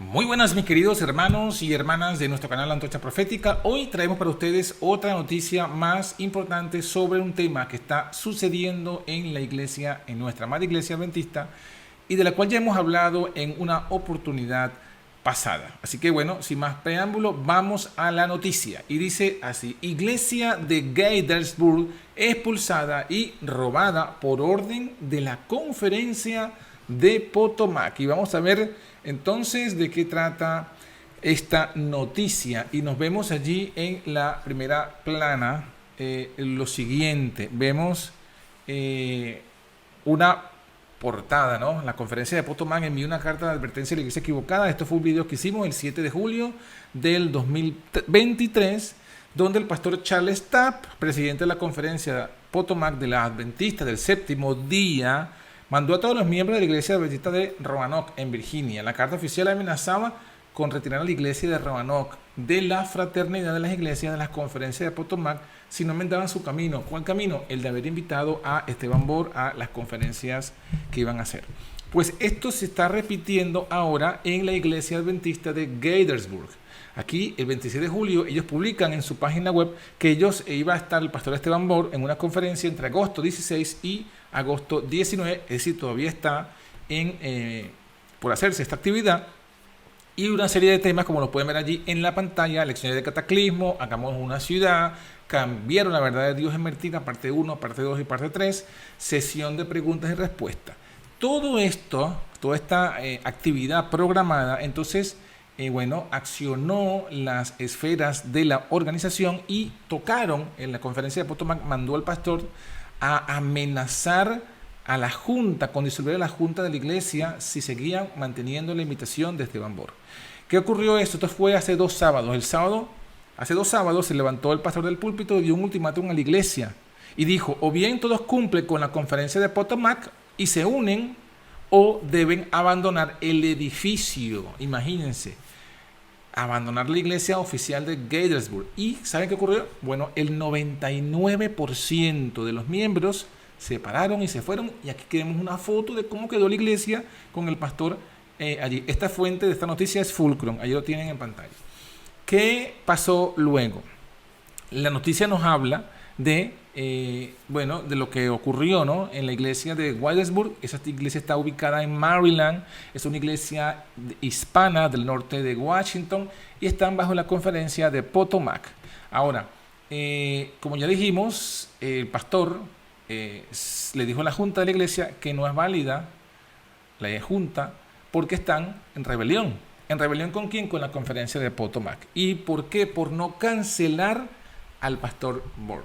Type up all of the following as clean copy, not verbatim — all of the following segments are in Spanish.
Muy buenas mis queridos hermanos y hermanas de nuestro canal Antorcha Profética. Hoy traemos para ustedes otra noticia más importante sobre un tema que está sucediendo en la iglesia, en nuestra amada iglesia adventista, y de la cual ya hemos hablado en una oportunidad pasada. Así que bueno, sin más preámbulo, vamos a la noticia. Y dice así: Iglesia de Gaithersburg expulsada y robada por orden de la conferencia de Potomac. Y vamos a ver entonces de qué trata esta noticia. Y nos vemos allí en la primera plana lo siguiente. Vemos una portada, ¿no? La conferencia de Potomac envió una carta de advertencia a la iglesia equivocada. Esto fue un video que hicimos el 7 de julio del 2023, donde el pastor Charles Tapp, presidente de la conferencia Potomac de la Adventista del Séptimo Día, mandó a todos los miembros de la iglesia adventista de Roanoke, en Virginia. La carta oficial amenazaba con retirar a la iglesia de Roanoke de la fraternidad de las iglesias de las conferencias de Potomac si no enmendaban su camino. ¿Cuál camino? El de haber invitado a Esteban Bohr a las conferencias que iban a hacer. Pues esto se está repitiendo ahora en la iglesia adventista de Gaithersburg. Aquí, el 26 de julio, ellos publican en su página web que ellos iba a estar el pastor Esteban Bohr en una conferencia entre agosto 16 y agosto 19, es decir, todavía está por hacerse esta actividad, y una serie de temas como lo pueden ver allí en la pantalla: lecciones de cataclismo, hagamos una ciudad, cambiaron la verdad de Dios en Mertita, parte 1, parte 2 y parte 3, sesión de preguntas y respuestas. Todo esto, toda esta actividad programada, entonces, accionó las esferas de la organización y tocaron en la conferencia de Potomac, mandó al pastor a amenazar a la junta, con disolver a la junta de la iglesia si seguían manteniendo la invitación de Esteban Bohr. ¿Qué ocurrió esto? Esto fue hace 2 sábados. Hace 2 sábados se levantó el pastor del púlpito y dio un ultimátum a la iglesia y dijo: o bien todos cumplen con la conferencia de Potomac y se unen, o deben abandonar el edificio. Imagínense, abandonar la iglesia oficial de Gaithersburg. ¿Y saben qué ocurrió? Bueno, el 99% de los miembros se pararon y se fueron, y aquí tenemos una foto de cómo quedó la iglesia con el pastor allí. Esta fuente de esta noticia es Fulcrum, allí lo tienen en pantalla. ¿Qué pasó luego? La noticia nos habla de lo que ocurrió, ¿no?, en la iglesia de Gaithersburg. Esa iglesia está ubicada en Maryland, es una iglesia hispana del norte de Washington, y están bajo la conferencia de Potomac. Ahora, como ya dijimos, el pastor le dijo a la junta de la iglesia que no es válida la junta porque están en rebelión. ¿En rebelión con quién? Con la conferencia de Potomac. ¿Y por qué? Por no cancelar al pastor Bohr.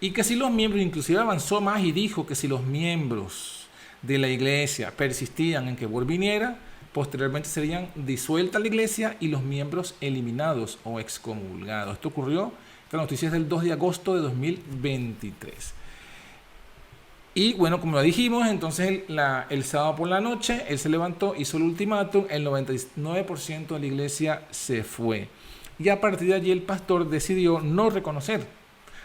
Y que si los miembros, inclusive avanzó más y dijo que si los miembros de la iglesia persistían en que Bohr viniera, posteriormente serían disuelta la iglesia y los miembros eliminados o excomulgados. Esto ocurrió, esta noticia es del 2 de agosto de 2023. Y bueno, como lo dijimos, entonces el sábado por la noche él se levantó, hizo el ultimátum, el 99% de la iglesia se fue. Y a partir de allí el pastor decidió no reconocer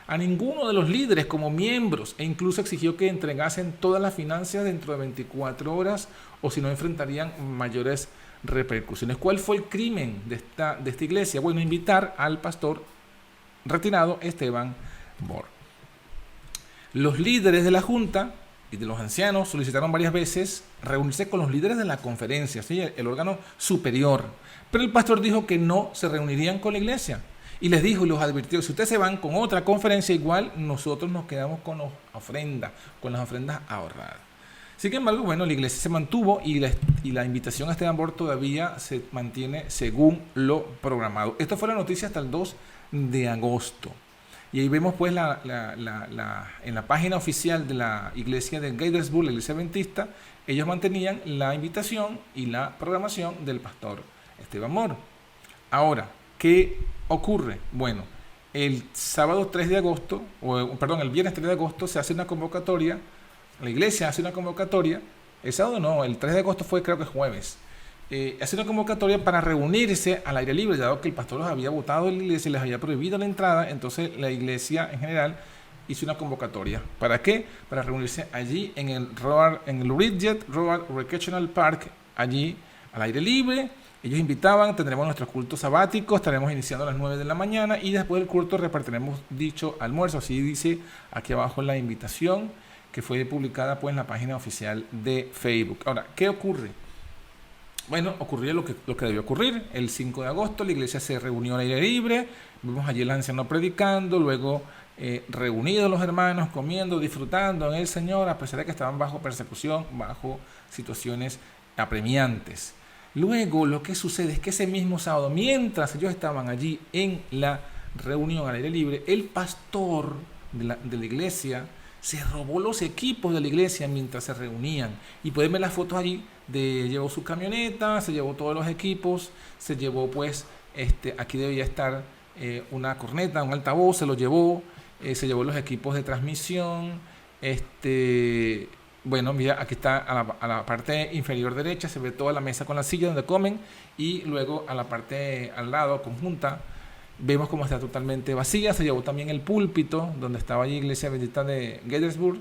a ninguno de los líderes como miembros, e incluso exigió que entregasen todas las finanzas dentro de 24 horas o si no enfrentarían mayores repercusiones. ¿Cuál fue el crimen de esta iglesia? Bueno, invitar al pastor retirado Esteban Bohr. Los líderes de la junta y de los ancianos solicitaron varias veces reunirse con los líderes de la conferencia, ¿sí?, el órgano superior. Pero el pastor dijo que no se reunirían con la iglesia. Y les dijo y los advirtió: si ustedes se van con otra conferencia igual, nosotros nos quedamos con las ofrendas ahorradas. Sin embargo, bueno, la iglesia se mantuvo y la invitación a Esteban Bohr todavía se mantiene según lo programado. Esto fue la noticia hasta el 2 de agosto. Y ahí vemos pues en la página oficial de la iglesia de Gaithersburg, la iglesia adventista, ellos mantenían la invitación y la programación del pastor Esteban Bohr. Ahora, ¿qué ocurre? Bueno, el viernes 3 de agosto se hace una convocatoria, la iglesia hace una convocatoria, el sábado no, el 3 de agosto fue, creo que jueves, hace una convocatoria para reunirse al aire libre, dado que el pastor los había votado de la iglesia y les había prohibido la entrada. Entonces la iglesia en general hizo una convocatoria. ¿Para qué? Para reunirse allí en el Ridgett Road Recreational Park, allí al aire libre, Ellos invitaban, tendremos nuestros cultos sabáticos, estaremos iniciando a las 9 de la mañana y después del culto repartiremos dicho almuerzo. Así dice aquí abajo la invitación que fue publicada pues en la página oficial de Facebook. Ahora, ¿qué ocurre? Bueno, ocurrió lo que debió ocurrir. El 5 de agosto la iglesia se reunió al aire libre, vimos allí el anciano predicando, luego reunidos los hermanos, comiendo, disfrutando en el Señor, a pesar de que estaban bajo persecución, bajo situaciones apremiantes. Luego lo que sucede es que ese mismo sábado, mientras ellos estaban allí en la reunión al aire libre, el pastor de la iglesia se robó los equipos de la iglesia mientras se reunían. Y pueden ver las fotos allí, llevó su camioneta, se llevó todos los equipos, se llevó pues, aquí debía estar una corneta, un altavoz, se lo llevó, se llevó los equipos de transmisión, bueno, mira, aquí está a la parte inferior derecha, se ve toda la mesa con la silla donde comen y luego a la parte al lado, conjunta, vemos cómo está totalmente vacía. Se llevó también el púlpito donde estaba allí Iglesia Bendita de Gettysburg,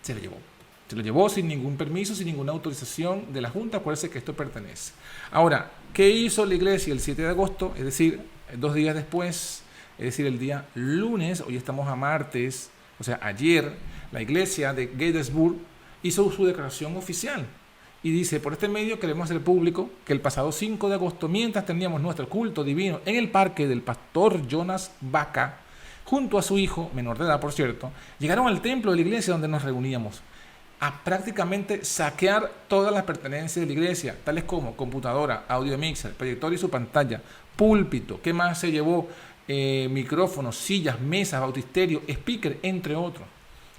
se lo llevó sin ningún permiso, sin ninguna autorización de la Junta. Acuérdense que esto pertenece. Ahora, ¿qué hizo la iglesia el 7 de agosto? Es decir, 2 días después, es decir, el día lunes, hoy estamos a martes, o sea, ayer, la iglesia de Gettysburg hizo su declaración oficial y dice: por este medio queremos hacer público que el pasado 5 de agosto, mientras teníamos nuestro culto divino en el parque del pastor Jonas Vaca, junto a su hijo, menor de edad por cierto, llegaron al templo de la iglesia donde nos reuníamos a prácticamente saquear todas las pertenencias de la iglesia, tales como computadora, audio mixer, proyector y su pantalla, púlpito, ¿qué más se llevó? Micrófonos, sillas, mesas, bautisterio, speaker, entre otros.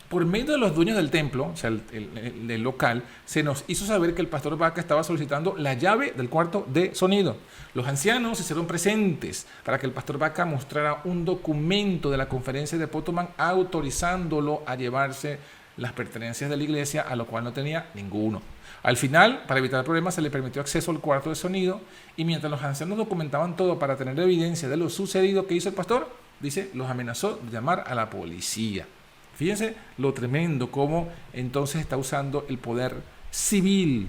Por medio de los dueños del templo, o sea, el local, se nos hizo saber que el pastor Vaca estaba solicitando la llave del cuarto de sonido. Los ancianos se hicieron presentes para que el pastor Vaca mostrara un documento de la conferencia de Potomac autorizándolo a llevarse las pertenencias de la iglesia, a lo cual no tenía ninguno. Al final, para evitar problemas, se le permitió acceso al cuarto de sonido y mientras los ancianos documentaban todo para tener evidencia de lo sucedido, ¿qué hizo el pastor? Dice, los amenazó de llamar a la policía. Fíjense lo tremendo, cómo entonces está usando el poder civil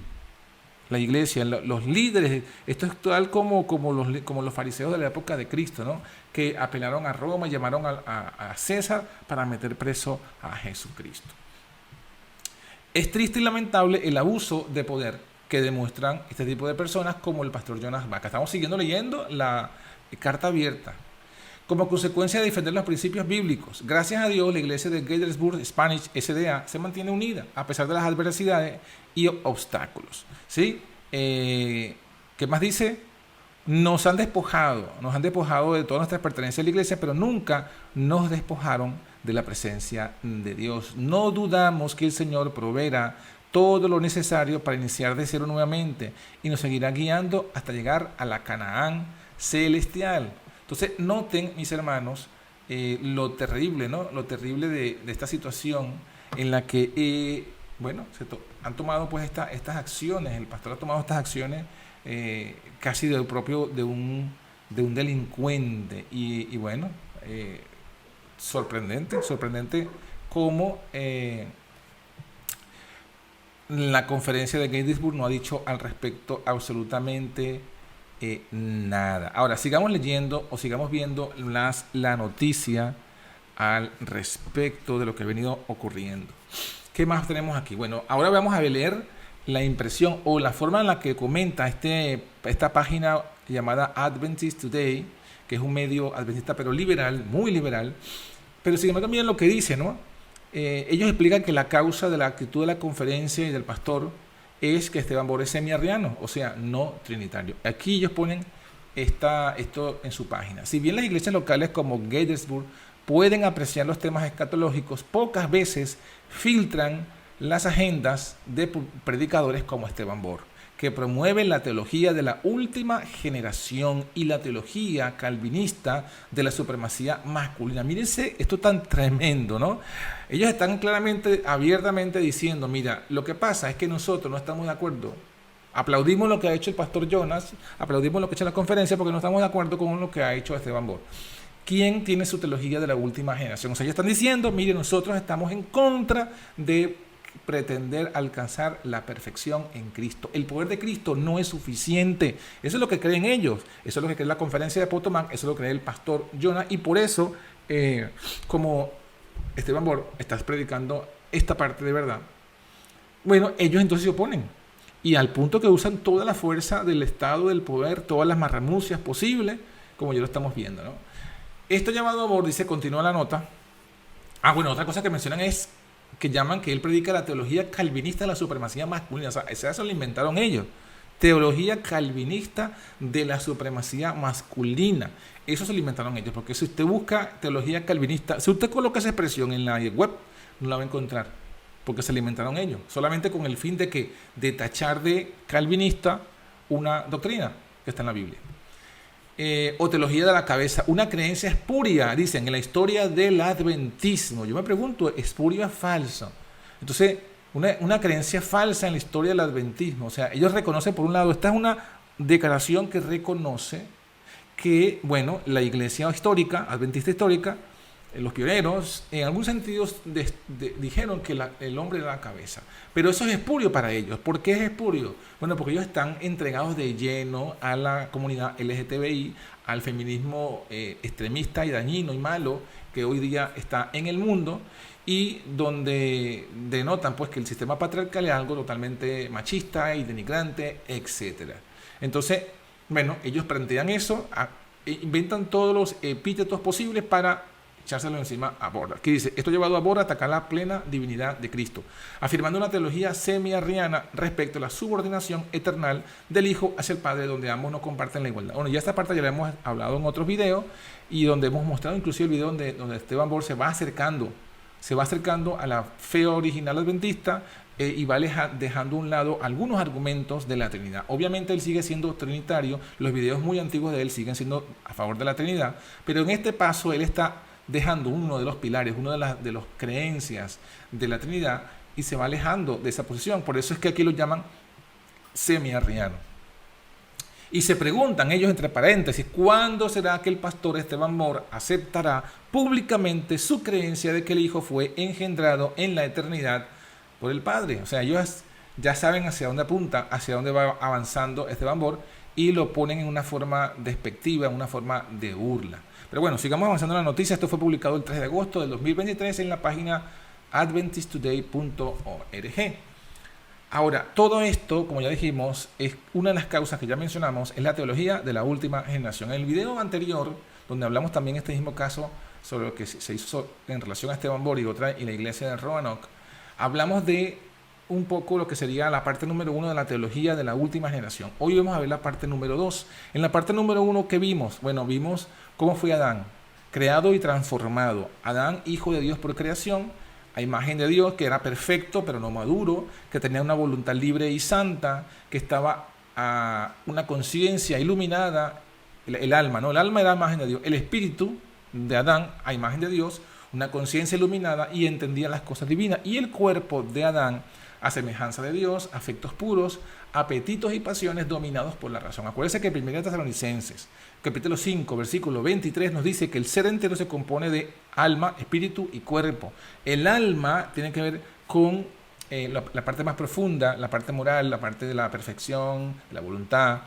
la iglesia, los líderes. Esto es tal como los fariseos de la época de Cristo, ¿no? Que apelaron a Roma y llamaron a César para meter preso a Jesucristo. Es triste y lamentable el abuso de poder que demuestran este tipo de personas como el pastor Jonas Vaca. Estamos leyendo la carta abierta. Como consecuencia de defender los principios bíblicos, gracias a Dios, la iglesia de Gettysburg Spanish SDA se mantiene unida a pesar de las adversidades y obstáculos. ¿Sí? ¿Qué más dice? Nos han despojado de todas nuestras pertenencias a la iglesia, pero nunca nos despojaron de la presencia de Dios. No dudamos que el Señor proveerá todo lo necesario para iniciar de cero nuevamente y nos seguirá guiando hasta llegar a la Canaán celestial. Entonces, noten, mis hermanos, lo terrible, ¿no? Lo terrible de esta situación en la que, han tomado pues estas acciones, el pastor ha tomado estas acciones casi del propio de un delincuente y bueno, sorprendente cómo la conferencia de Gettysburg no ha dicho al respecto absolutamente nada. Ahora, sigamos leyendo o sigamos viendo la noticia al respecto de lo que ha venido ocurriendo. ¿Qué más tenemos aquí? Bueno, ahora vamos a leer la impresión o la forma en la que comenta esta página llamada Adventist Today, que es un medio adventista pero liberal, muy liberal. Pero sin embargo, miren lo que dice, ¿no? Ellos explican que la causa de la actitud de la conferencia y del pastor es que Esteban Bor es semi-arriano, o sea, no trinitario. Aquí ellos ponen esto en su página. Si bien las iglesias locales como Gettysburg pueden apreciar los temas escatológicos, pocas veces filtran las agendas de predicadores como Esteban Bor, que promueven la teología de la última generación y la teología calvinista de la supremacía masculina. Mírense esto tan tremendo, ¿no? Ellos están claramente, abiertamente diciendo, mira, lo que pasa es que nosotros no estamos de acuerdo. Aplaudimos lo que ha hecho el pastor Jonas, aplaudimos lo que ha hecho la conferencia porque no estamos de acuerdo con lo que ha hecho Esteban Bor. ¿Quién tiene su teología de la última generación? O sea, ellos están diciendo, mire, nosotros estamos en contra de pretender alcanzar la perfección en Cristo. El poder de Cristo no es suficiente. Eso es lo que creen ellos. Eso es lo que cree la conferencia de Potomac. Eso es lo que cree el pastor Jonah. Y por eso, como Esteban Bor, estás predicando esta parte de verdad, bueno, ellos entonces se oponen. Y al punto que usan toda la fuerza del Estado, del poder, todas las marramucias posibles, como ya lo estamos viendo, ¿no? Esto llamado amor, dice, continúa la nota. Bueno, otra cosa que mencionan es que llaman que él predica la teología calvinista de la supremacía masculina. O sea, eso lo inventaron ellos. Teología calvinista de la supremacía masculina. Eso se lo inventaron ellos. Porque si usted busca teología calvinista, si usted coloca esa expresión en la web, no la va a encontrar. Porque se la inventaron ellos. Solamente con el fin de tachar de calvinista una doctrina que está en la Biblia. O teología de la cabeza, una creencia espuria, dicen, en la historia del adventismo. Yo me pregunto, ¿espurio es falso? Entonces, una creencia falsa en la historia del adventismo. O sea, ellos reconocen, por un lado, esta es una declaración que reconoce que, bueno, la iglesia histórica, adventista histórica, los pioneros, en algún sentido dijeron que el hombre era la cabeza. Pero eso es espurio para ellos. ¿Por qué es espurio? Bueno, porque ellos están entregados de lleno a la comunidad LGTBI, al feminismo extremista y dañino y malo que hoy día está en el mundo, y donde denotan pues que el sistema patriarcal es algo totalmente machista y denigrante, etc. Entonces, bueno, ellos plantean eso, inventan todos los epítetos posibles para echárselo encima a Borda. Que dice, esto llevado a Borda a atacar la plena divinidad de Cristo, afirmando una teología semi-arriana respecto a la subordinación eternal del Hijo hacia el Padre, donde ambos no comparten la igualdad. Bueno, ya esta parte ya la hemos hablado en otros videos, y donde hemos mostrado inclusive el video donde Esteban Bor se va acercando a la fe original adventista, y va dejando a un lado algunos argumentos de la Trinidad. Obviamente él sigue siendo trinitario, los videos muy antiguos de él siguen siendo a favor de la Trinidad, pero en este paso él está dejando uno de los pilares, una de las creencias de la Trinidad, y se va alejando de esa posición. Por eso es que aquí lo llaman semi-arriano. Y se preguntan ellos, entre paréntesis, ¿cuándo será que el pastor Esteban Bor aceptará públicamente su creencia de que el Hijo fue engendrado en la eternidad por el Padre? O sea, ellos ya saben hacia dónde apunta, hacia dónde va avanzando Esteban Bor, y lo ponen en una forma despectiva, en una forma de burla. Pero bueno, sigamos avanzando en la noticia. Esto fue publicado el 3 de agosto del 2023 en la página adventisttoday.org. Ahora, todo esto, como ya dijimos, es una de las causas que ya mencionamos, es la teología de la última generación. En el video anterior, donde hablamos también este mismo caso sobre lo que se hizo en relación a Esteban Bor y la iglesia de Roanoke, hablamos de un poco lo que sería la parte número 1 de la teología de la última generación. Hoy vamos a ver la parte número 2. En la parte número 1, ¿qué vimos? Bueno, vimos cómo fue Adán, creado y transformado. Adán, hijo de Dios por creación, a imagen de Dios, que era perfecto pero no maduro, que tenía una voluntad libre y santa, que estaba a una conciencia iluminada, el alma, ¿no? El alma era a imagen de Dios. El espíritu de Adán, a imagen de Dios, una conciencia iluminada, y entendía las cosas divinas. Y el cuerpo de Adán, a semejanza de Dios, afectos puros, apetitos y pasiones dominados por la razón. Acuérdense que en 1 Tesalonicenses, capítulo 5, versículo 23, nos dice que el ser entero se compone de alma, espíritu y cuerpo. El alma tiene que ver con la parte más profunda, la parte moral, la parte de la perfección, de la voluntad.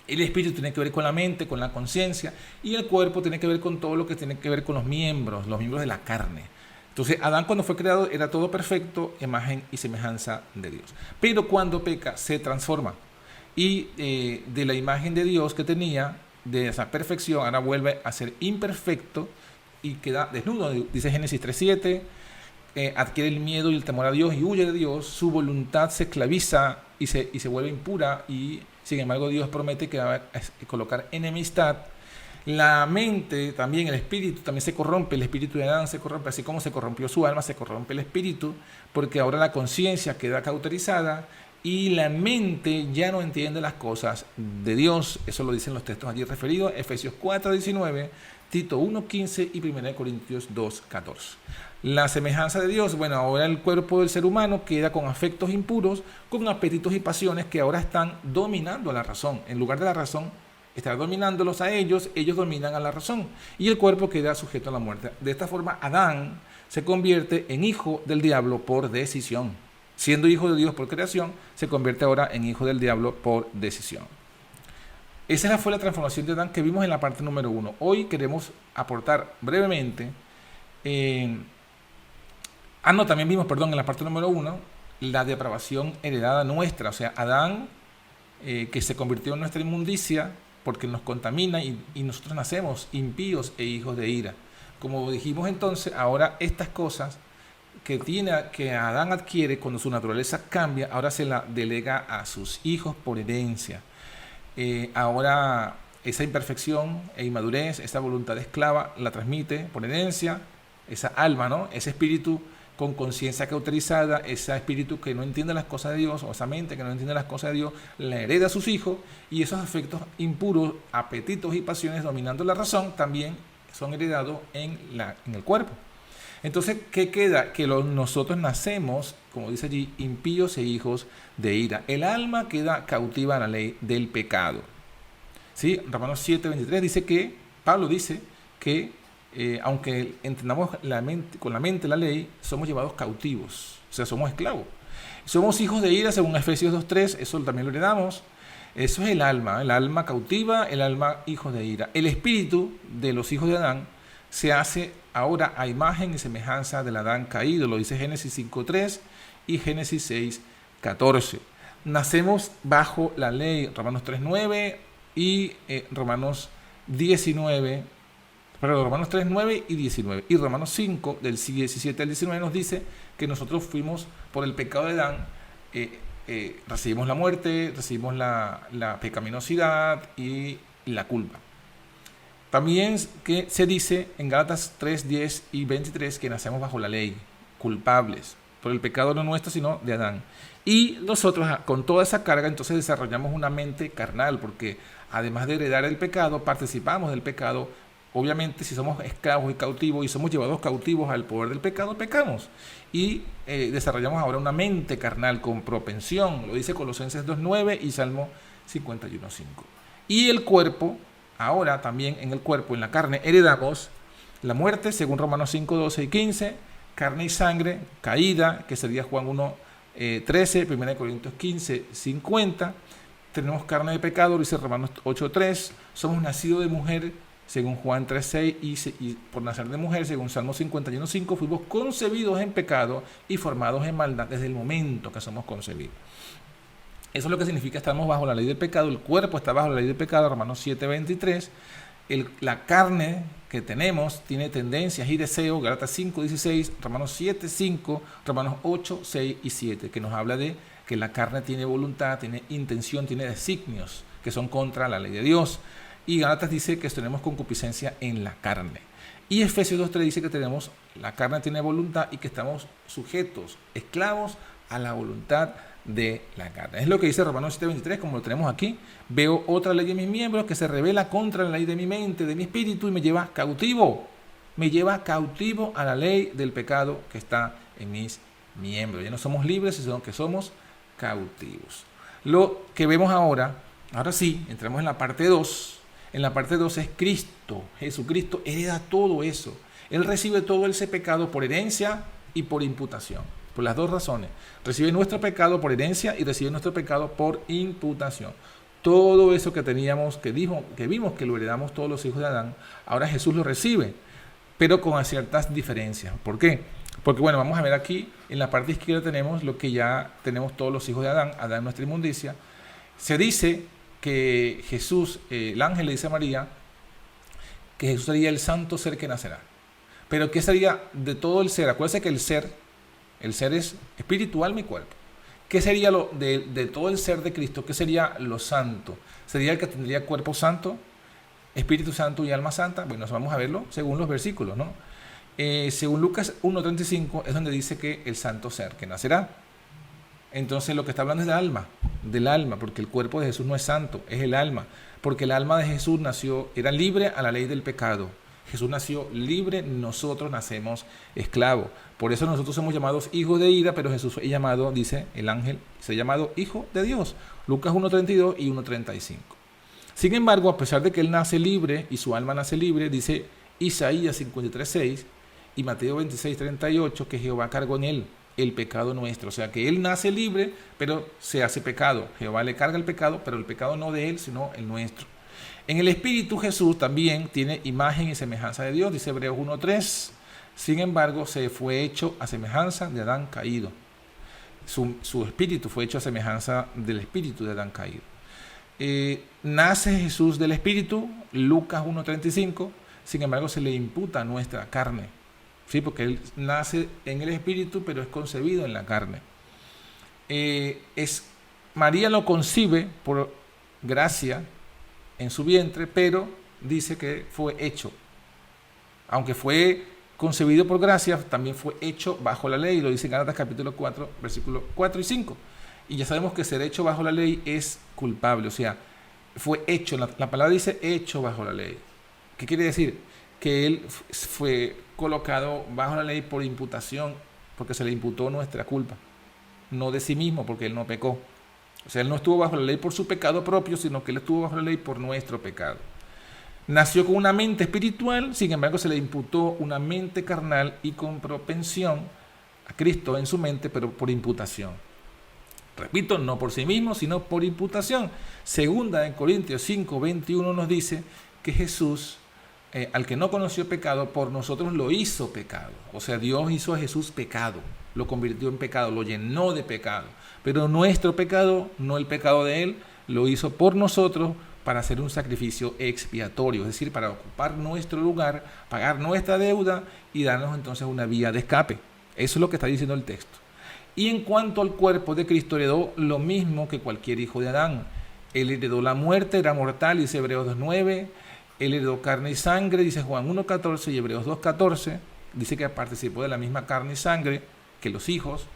El espíritu tiene que ver con la mente, con la conciencia, y el cuerpo tiene que ver con todo lo que tiene que ver con los miembros de la carne. Entonces, Adán, cuando fue creado, era todo perfecto, imagen y semejanza de Dios. Pero cuando peca, se transforma. Y de la imagen de Dios que tenía, de esa perfección, ahora vuelve a ser imperfecto y queda desnudo. Dice Génesis 3:7, adquiere el miedo y el temor a Dios y huye de Dios. Su voluntad se esclaviza y se vuelve impura, y sin embargo Dios promete que va a colocar enemistad. La mente también, el espíritu también se corrompe, el espíritu de Adán se corrompe, así como se corrompió su alma, se corrompe el espíritu, porque ahora la conciencia queda cauterizada y la mente ya no entiende las cosas de Dios. Eso lo dicen los textos allí referidos, Efesios 4:19, Tito 1:15 y 1 Corintios 2:14. La semejanza de Dios, bueno, ahora el cuerpo del ser humano queda con afectos impuros, con apetitos y pasiones que ahora están dominando a la razón. En lugar de la razón estar dominándolos a ellos, ellos dominan a la razón, y el cuerpo queda sujeto a la muerte. De esta forma, Adán se convierte en hijo del diablo por decisión. Siendo hijo de Dios por creación, se convierte ahora en hijo del diablo por decisión. Esa fue la transformación de Adán que vimos en la parte número 1. Hoy queremos aportar brevemente, también vimos, en la parte número 1, la depravación heredada nuestra. O sea, Adán, que se convirtió en nuestra inmundicia porque nos contamina y nosotros nacemos impíos e hijos de ira. Como dijimos entonces, ahora estas cosas que Adán adquiere cuando su naturaleza cambia, ahora se la delega a sus hijos por herencia. Ahora esa imperfección e inmadurez, esa voluntad esclava, la transmite por herencia, esa alma, ¿no? Ese espíritu con conciencia cauterizada, ese espíritu que no entiende las cosas de Dios, o esa mente que no entiende las cosas de Dios, la hereda a sus hijos, y esos afectos impuros, apetitos y pasiones dominando la razón, también son heredados en el cuerpo. Entonces, ¿qué queda? Que nosotros nacemos, como dice allí, impíos e hijos de ira. El alma queda cautiva a la ley del pecado. ¿Sí? Romanos 7:23 dice que, Pablo dice que, aunque entendamos con la mente la ley, somos llevados cautivos. O sea, somos esclavos. Somos hijos de ira, según Efesios 2:3, eso también lo heredamos. Eso es el alma cautiva, el alma hijo de ira. El espíritu de los hijos de Adán se hace ahora a imagen y semejanza del Adán caído, lo dice Génesis 5:3 y Génesis 6:14. Nacemos bajo la ley, Romanos 3:9 y Romanos 3:9 y 19. Y Romanos 5, del 17 al 19, nos dice que nosotros fuimos, por el pecado de Adán, recibimos la muerte, recibimos la pecaminosidad y la culpa. También que se dice en Gálatas 3:10 y 23 que nacemos bajo la ley, culpables, por el pecado no nuestro, sino de Adán. Y nosotros, con toda esa carga, entonces desarrollamos una mente carnal, porque además de heredar el pecado, participamos del pecado. Obviamente, si somos esclavos y cautivos y somos llevados cautivos al poder del pecado, pecamos. Y desarrollamos ahora una mente carnal con propensión, lo dice Colosenses 2:9 y Salmo 51:5. Y el cuerpo, ahora también en el cuerpo, en la carne, heredamos la muerte, según Romanos 5:12 y 15, carne y sangre, caída, que sería Juan 1:13, 1 Corintios 15:50. Tenemos carne de pecado, dice Romanos 8:3, somos nacidos de mujer, según Juan 3:6, y por nacer de mujer, según Salmo 51:5, fuimos concebidos en pecado y formados en maldad desde el momento que somos concebidos. Eso es lo que significa estamos bajo la ley del pecado, el cuerpo está bajo la ley del pecado, Romanos 7:23, la carne que tenemos tiene tendencias y deseos, Gálatas 5:16, Romanos 7:5, Romanos 8:6 y 7, que nos habla de que la carne tiene voluntad, tiene intención, tiene designios que son contra la ley de Dios. Y Gálatas dice que tenemos concupiscencia en la carne. Y Efesios 2:3 dice que la carne tiene voluntad y que estamos sujetos, esclavos a la voluntad de la carne. Es lo que dice Romanos 7:23, como lo tenemos aquí. Veo otra ley de mis miembros que se revela contra la ley de mi mente, de mi espíritu, y me lleva cautivo. Me lleva cautivo a la ley del pecado que está en mis miembros. Ya no somos libres, sino que somos cautivos. Lo que vemos ahora sí, entramos en la parte 2. En la parte 2 es Cristo. Jesucristo hereda todo eso. Él recibe todo ese pecado por herencia y por imputación. Por las dos razones. Recibe nuestro pecado por herencia y recibe nuestro pecado por imputación. Todo eso que teníamos, que vimos que lo heredamos todos los hijos de Adán, ahora Jesús lo recibe, pero con ciertas diferencias. ¿Por qué? Porque vamos a ver aquí, en la parte izquierda tenemos lo que ya tenemos todos los hijos de Adán nuestra inmundicia. Se dice que Jesús, el ángel le dice a María, que Jesús sería el santo ser que nacerá. Pero ¿qué sería de todo el ser? Acuérdense que el ser es espiritual, mi cuerpo. ¿Qué sería de todo el ser de Cristo? ¿Qué sería lo santo? ¿Sería el que tendría cuerpo santo, espíritu santo y alma santa? Bueno, vamos a verlo según los versículos, ¿no? Según Lucas 1:35 es donde dice que el santo ser que nacerá. Entonces lo que está hablando es del alma, porque el cuerpo de Jesús no es santo, es el alma, porque el alma de Jesús era libre a la ley del pecado. Jesús nació libre, nosotros nacemos esclavos. Por eso nosotros somos llamados hijos de ira, pero Jesús es llamado, dice el ángel, se ha llamado hijo de Dios. Lucas 1:32 y 1:35. Sin embargo, a pesar de que él nace libre y su alma nace libre, dice Isaías 53:6, y Mateo 26:38, que Jehová cargó en él el pecado nuestro. O sea, que él nace libre, pero se hace pecado. Jehová le carga el pecado, pero el pecado no de él, sino el nuestro. En el Espíritu, Jesús también tiene imagen y semejanza de Dios, dice Hebreos 1:3. Sin embargo, se fue hecho a semejanza de Adán caído. Su espíritu fue hecho a semejanza del espíritu de Adán caído. Nace Jesús del Espíritu, Lucas 1:35. Sin embargo, se le imputa nuestra carne. Sí, porque él nace en el Espíritu, pero es concebido en la carne. María lo concibe por gracia en su vientre, pero dice que fue hecho. Aunque fue concebido por gracia, también fue hecho bajo la ley. Lo dice en Gálatas capítulo 4, versículos 4 y 5. Y ya sabemos que ser hecho bajo la ley es culpable. O sea, fue hecho. La palabra dice hecho bajo la ley. ¿Qué quiere decir? Que él fue colocado bajo la ley por imputación, porque se le imputó nuestra culpa, no de sí mismo, porque él no pecó. O sea, él no estuvo bajo la ley por su pecado propio, sino que él estuvo bajo la ley por nuestro pecado. Nació con una mente espiritual, sin embargo se le imputó una mente carnal y con propensión a Cristo en su mente, pero por imputación. Repito, no por sí mismo, sino por imputación. Segunda en Corintios 5:21 nos dice que Jesús, al que no conoció pecado, por nosotros lo hizo pecado. O sea, Dios hizo a Jesús pecado, lo convirtió en pecado, lo llenó de pecado. Pero nuestro pecado, no el pecado de Él, lo hizo por nosotros para hacer un sacrificio expiatorio, es decir, para ocupar nuestro lugar, pagar nuestra deuda y darnos entonces una vía de escape. Eso es lo que está diciendo el texto. Y en cuanto al cuerpo de Cristo, heredó lo mismo que cualquier hijo de Adán. Él heredó la muerte, era mortal, dice Hebreos 2:9. Él heredó carne y sangre, dice Juan 1:14 y Hebreos 2:14. Dice que participó de la misma carne y sangre que los hijos.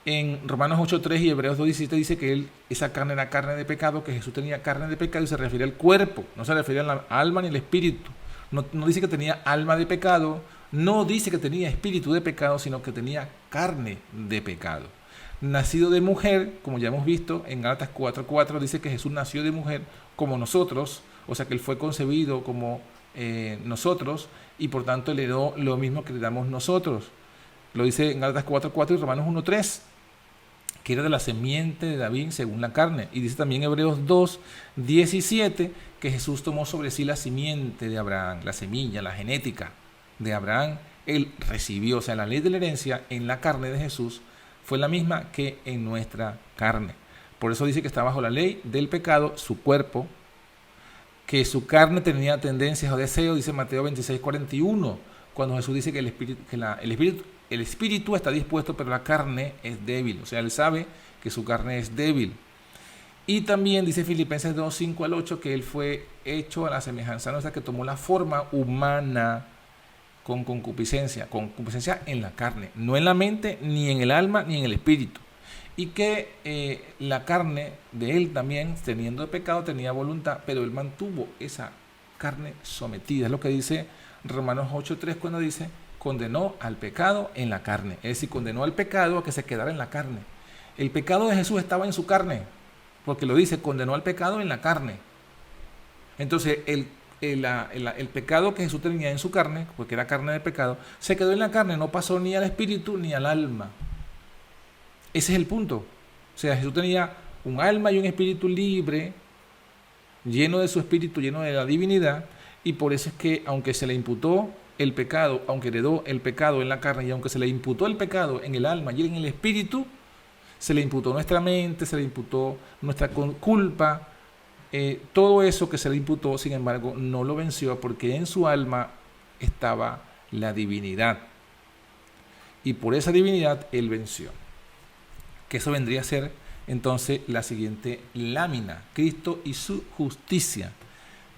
En Romanos 8:3 y Hebreos 2:17 dice que esa carne era carne de pecado, que Jesús tenía carne de pecado y se refiere al cuerpo, no se refiere al alma ni al espíritu. No dice que tenía alma de pecado, no dice que tenía espíritu de pecado, sino que tenía carne de pecado. Nacido de mujer, como ya hemos visto, en Gálatas 4:4 dice que Jesús nació de mujer como nosotros, o sea que él fue concebido como nosotros y por tanto le heredó lo mismo que le damos nosotros. Lo dice en Gálatas 4:4 y Romanos 1:3, que era de la simiente de David según la carne. Y dice también Hebreos 2:17 que Jesús tomó sobre sí la simiente de Abraham, la semilla, la genética de Abraham. Él recibió, o sea, la ley de la herencia en la carne de Jesús fue la misma que en nuestra carne. Por eso dice que está bajo la ley del pecado su cuerpo, que su carne tenía tendencias o deseos, dice Mateo 26:41, cuando Jesús dice que el espíritu está dispuesto, pero la carne es débil. O sea, él sabe que su carne es débil. Y también dice Filipenses 2:5-8 que él fue hecho a la semejanza nuestra, que tomó la forma humana con concupiscencia en la carne, no en la mente, ni en el alma, ni en el espíritu. Y que la carne de él también, teniendo pecado, tenía voluntad, pero él mantuvo esa carne sometida. Es lo que dice Romanos 8:3 cuando dice, condenó al pecado en la carne. Es decir, condenó al pecado a que se quedara en la carne. El pecado de Jesús estaba en su carne, porque lo dice, condenó al pecado en la carne. Entonces, el pecado que Jesús tenía en su carne, porque era carne de pecado, se quedó en la carne, no pasó ni al espíritu ni al alma. Ese es el punto. O sea, Jesús tenía un alma y un espíritu libre, lleno de su espíritu, lleno de la divinidad, y por eso es que, aunque se le imputó el pecado, aunque heredó el pecado en la carne, y aunque se le imputó el pecado en el alma y en el espíritu, se le imputó nuestra mente, se le imputó nuestra culpa, todo eso que se le imputó, sin embargo, no lo venció, porque en su alma estaba la divinidad. Y por esa divinidad él venció. Que eso vendría a ser entonces la siguiente lámina, Cristo y su justicia.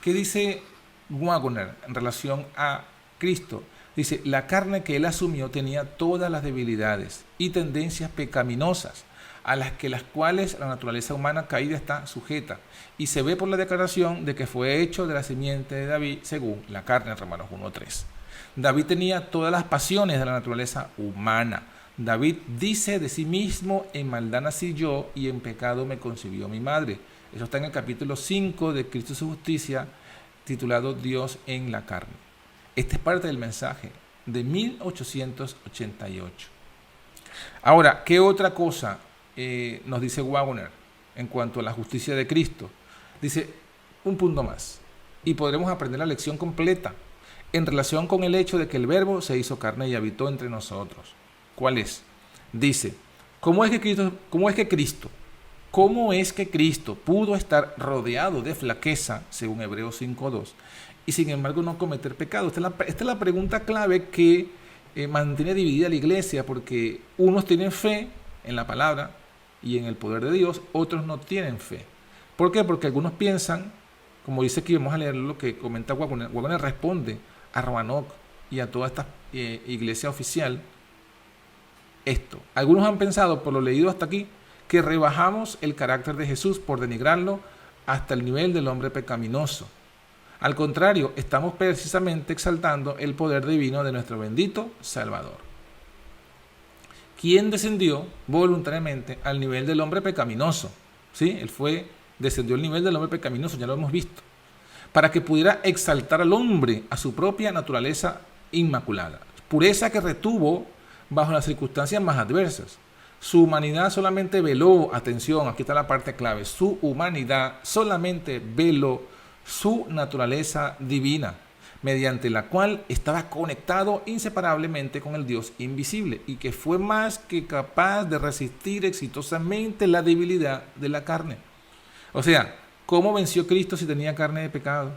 ¿Qué dice Wagner en relación a Cristo? Dice, la carne que él asumió tenía todas las debilidades y tendencias pecaminosas a las cuales la naturaleza humana caída está sujeta, y se ve por la declaración de que fue hecho de la simiente de David según la carne, en Romanos 1:3. David tenía todas las pasiones de la naturaleza humana. David dice de sí mismo, en maldad nací yo y en pecado me concibió mi madre. Eso está en el capítulo 5 de Cristo y su justicia, titulado Dios en la carne. Esta es parte del mensaje. de 1888. Ahora, ¿qué otra cosa nos dice Waggoner en cuanto a la justicia de Cristo? Dice un punto más, y podremos aprender la lección completa en relación con el hecho de que el Verbo se hizo carne y habitó entre nosotros. ¿Cuál es? Dice, ¿cómo es que Cristo pudo estar rodeado de flaqueza, según Hebreos 5.2, y sin embargo no cometer pecado? Esta es la pregunta clave que mantiene dividida la iglesia, porque unos tienen fe en la palabra y en el poder de Dios, otros no tienen fe. ¿Por qué? Porque algunos piensan, como dice aquí, vamos a leer lo que comenta Waggoner. Waggoner responde a Rabanok y a toda esta iglesia oficial esto. Algunos han pensado, por lo leído hasta aquí, que rebajamos el carácter de Jesús por denigrarlo hasta el nivel del hombre pecaminoso. Al contrario, estamos precisamente exaltando el poder divino de nuestro bendito Salvador, quien descendió voluntariamente al nivel del hombre pecaminoso. ¿Sí? Descendió al nivel del hombre pecaminoso, ya lo hemos visto, para que pudiera exaltar al hombre a su propia naturaleza inmaculada, pureza que retuvo bajo las circunstancias más adversas. Su humanidad solamente veló, atención, aquí está la parte clave, su humanidad solamente veló su naturaleza divina, mediante la cual estaba conectado inseparablemente con el Dios invisible y que fue más que capaz de resistir exitosamente la debilidad de la carne. O sea, ¿cómo venció Cristo si tenía carne de pecado?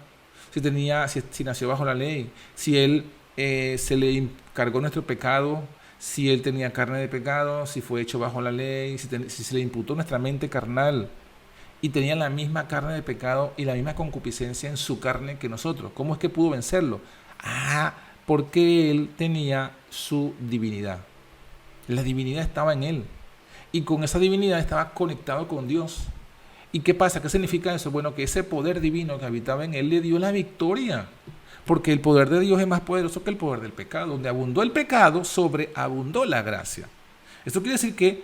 Si nació bajo la ley, si Él se le encargó nuestro pecado, si Él tenía carne de pecado, si fue hecho bajo la ley, si se le imputó nuestra mente carnal y tenía la misma carne de pecado y la misma concupiscencia en su carne que nosotros. ¿Cómo es que pudo vencerlo? Porque Él tenía su divinidad. La divinidad estaba en Él y con esa divinidad estaba conectado con Dios. ¿Y qué pasa? ¿Qué significa eso? Bueno, que ese poder divino que habitaba en Él le dio la victoria, porque el poder de Dios es más poderoso que el poder del pecado. Donde abundó el pecado, sobreabundó la gracia. Esto quiere decir que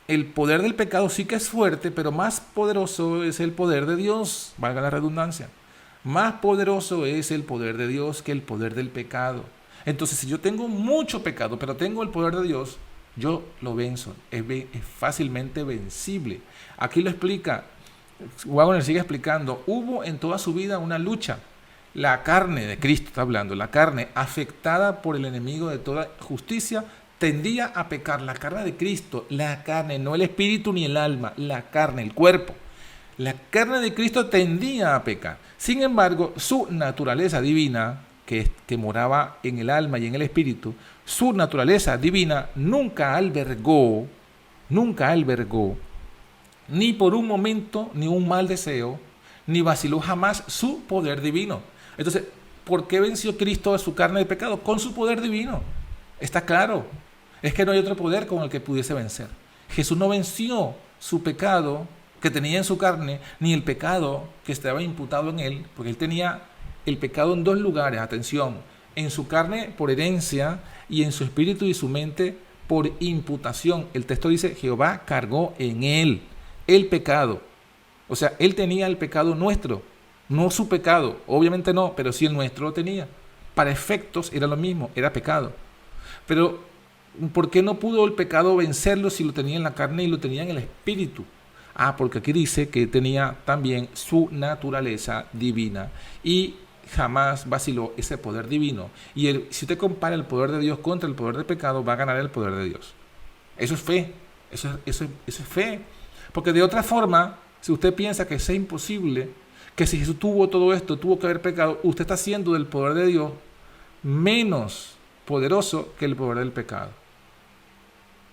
el poder del pecado sí que es fuerte, pero más poderoso es el poder de Dios, valga la redundancia. Más poderoso es el poder de Dios que el poder del pecado. Entonces, si yo tengo mucho pecado, pero tengo el poder de Dios, yo lo venzo, es fácilmente vencible. Aquí lo explica, Waggoner sigue explicando, hubo en toda su vida una lucha. La carne de Cristo, está hablando, la carne afectada por el enemigo de toda justicia, tendía a pecar. La carne de Cristo, la carne, no el espíritu ni el alma, la carne, el cuerpo. La carne de Cristo tendía a pecar. Sin embargo, su naturaleza divina, que moraba en el alma y en el espíritu, su naturaleza divina nunca albergó, ni por un momento, ni un mal deseo, ni vaciló jamás su poder divino. Entonces, ¿por qué venció Cristo a su carne de pecado? Con su poder divino. Está claro. Es que no hay otro poder con el que pudiese vencer. Jesús no venció su pecado que tenía en su carne, ni el pecado que estaba imputado en Él, porque Él tenía el pecado en dos lugares, atención, en su carne por herencia y en su espíritu y su mente por imputación. El texto dice, Jehová cargó en Él el pecado. O sea, Él tenía el pecado nuestro, no su pecado, obviamente no, pero sí el nuestro lo tenía. Para efectos era lo mismo, era pecado. Pero, ¿por qué no pudo el pecado vencerlo si lo tenía en la carne y lo tenía en el espíritu? Porque aquí dice que tenía también su naturaleza divina y jamás vaciló ese poder divino. Y si usted compara el poder de Dios contra el poder del pecado, va a ganar el poder de Dios. Eso es fe, eso es fe. Porque de otra forma, si usted piensa que es imposible, que si Jesús tuvo todo esto, tuvo que haber pecado, usted está haciendo del poder de Dios menos poderoso que el poder del pecado.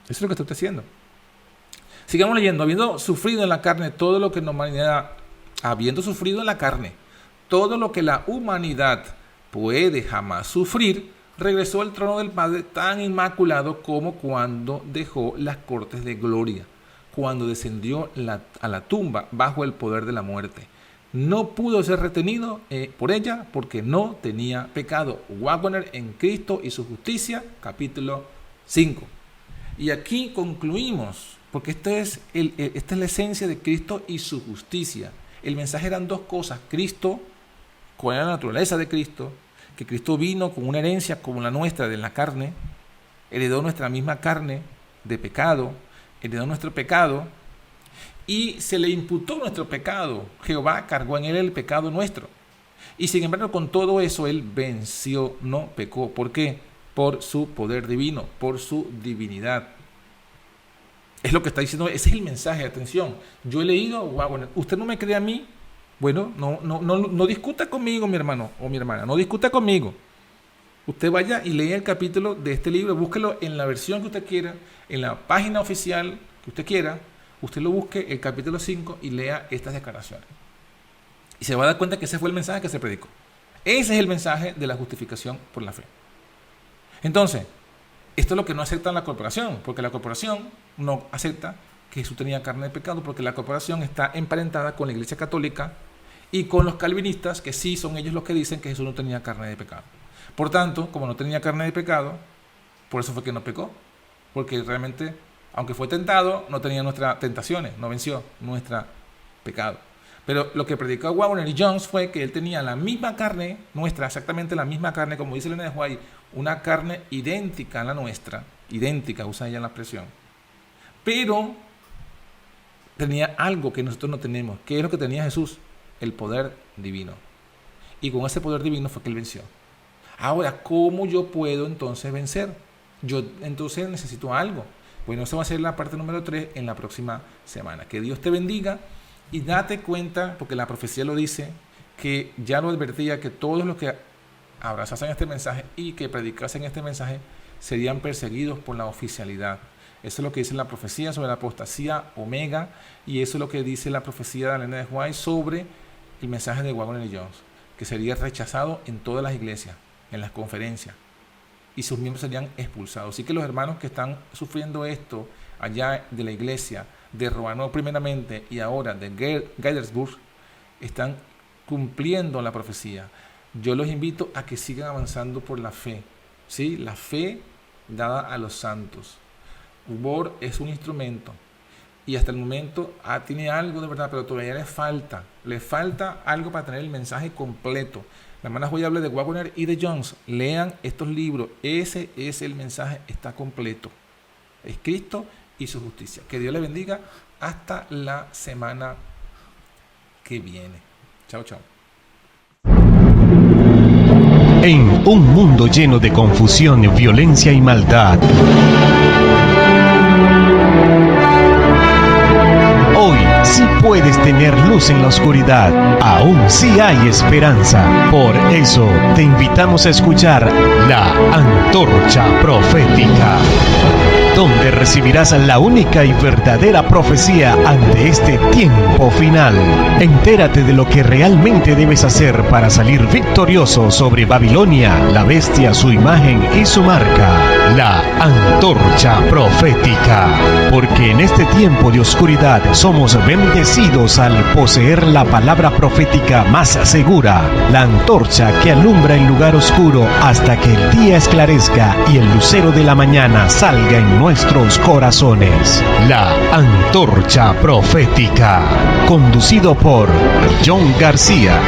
Eso es lo que está usted haciendo. Sigamos leyendo. Habiendo sufrido en la carne todo lo que la humanidad, habiendo sufrido en la carne todo lo que la humanidad puede jamás sufrir, regresó al trono del Padre tan inmaculado como cuando dejó las cortes de gloria, cuando descendió a la tumba bajo el poder de la muerte. No pudo ser retenido por ella porque no tenía pecado. Waggoner en Cristo y su justicia, capítulo 5. Y aquí concluimos, porque esta es la esencia de Cristo y su justicia. El mensaje eran dos cosas: Cristo, cuál era la naturaleza de Cristo, que Cristo vino con una herencia como la nuestra de la carne, heredó nuestra misma carne de pecado, heredó nuestro pecado y se le imputó nuestro pecado. Jehová cargó en él el pecado nuestro. Y sin embargo, con todo eso, él venció, no pecó. ¿Por qué? Por su poder divino, por su divinidad. Es lo que está diciendo, ese es el mensaje, atención. Yo he leído, wow, usted no me cree a mí, bueno, no discuta conmigo, mi hermano o mi hermana, no discuta conmigo. Usted vaya y lea el capítulo de este libro, búsquelo en la versión que usted quiera, en la página oficial que usted quiera, usted lo busque, el capítulo 5, y lea estas declaraciones. Y se va a dar cuenta que ese fue el mensaje que se predicó. Ese es el mensaje de la justificación por la fe. Entonces, esto es lo que no acepta la corporación, porque la corporación no acepta que Jesús tenía carne de pecado, porque la corporación está emparentada con la Iglesia Católica y con los calvinistas, que sí son ellos los que dicen que Jesús no tenía carne de pecado. Por tanto, como no tenía carne de pecado, por eso fue que no pecó, porque realmente, aunque fue tentado, no tenía nuestras tentaciones, no venció nuestro pecado. Pero lo que predicó Waggoner y Jones fue que él tenía la misma carne nuestra, exactamente la misma carne, como dice Elena de White, una carne idéntica a la nuestra, idéntica, usa ella la expresión, pero tenía algo que nosotros no tenemos. ¿Qué es lo que tenía Jesús? El poder divino. Y con ese poder divino fue que él venció. Ahora, ¿cómo yo puedo entonces vencer? Yo entonces necesito algo. Bueno, eso va a ser la parte número 3 en la próxima semana. Que Dios te bendiga y date cuenta, porque la profecía lo dice, que ya lo advertía, que todos los que abrazasen este mensaje y que predicasen este mensaje serían perseguidos por la oficialidad. Eso es lo que dice la profecía sobre la apostasía omega, y eso es lo que dice la profecía de Elena de White sobre el mensaje de Waggoner y Jones, que sería rechazado en todas las iglesias, en las conferencias, y sus miembros serían expulsados. Así que los hermanos que están sufriendo esto allá de la iglesia de Roanoke primeramente y ahora de Gettysburg están cumpliendo la profecía. Yo los invito a que sigan avanzando por la fe, ¿sí? La fe dada a los santos. Ubor es un instrumento y hasta el momento tiene algo de verdad, pero todavía le falta algo para tener el mensaje completo. La hermana Joy habla de Waggoner y de Jones. Lean estos libros, ese es el mensaje, está completo. Es Cristo y su justicia. Que Dios les bendiga hasta la semana que viene. Chao, chao. En un mundo lleno de confusión, violencia y maldad, hoy sí puedes tener luz en la oscuridad. Aún sí hay esperanza. Por eso te invitamos a escuchar La Antorcha Profética, donde recibirás la única y verdadera profecía ante este tiempo final. Entérate de lo que realmente debes hacer para salir victorioso sobre Babilonia, la bestia, su imagen y su marca. La Antorcha Profética. Porque en este tiempo de oscuridad somos bendecidos al poseer la palabra profética más segura, la antorcha que alumbra el lugar oscuro hasta que el día esclarezca y el lucero de la mañana salga en nuestros corazones. La Antorcha Profética, conducido por John García.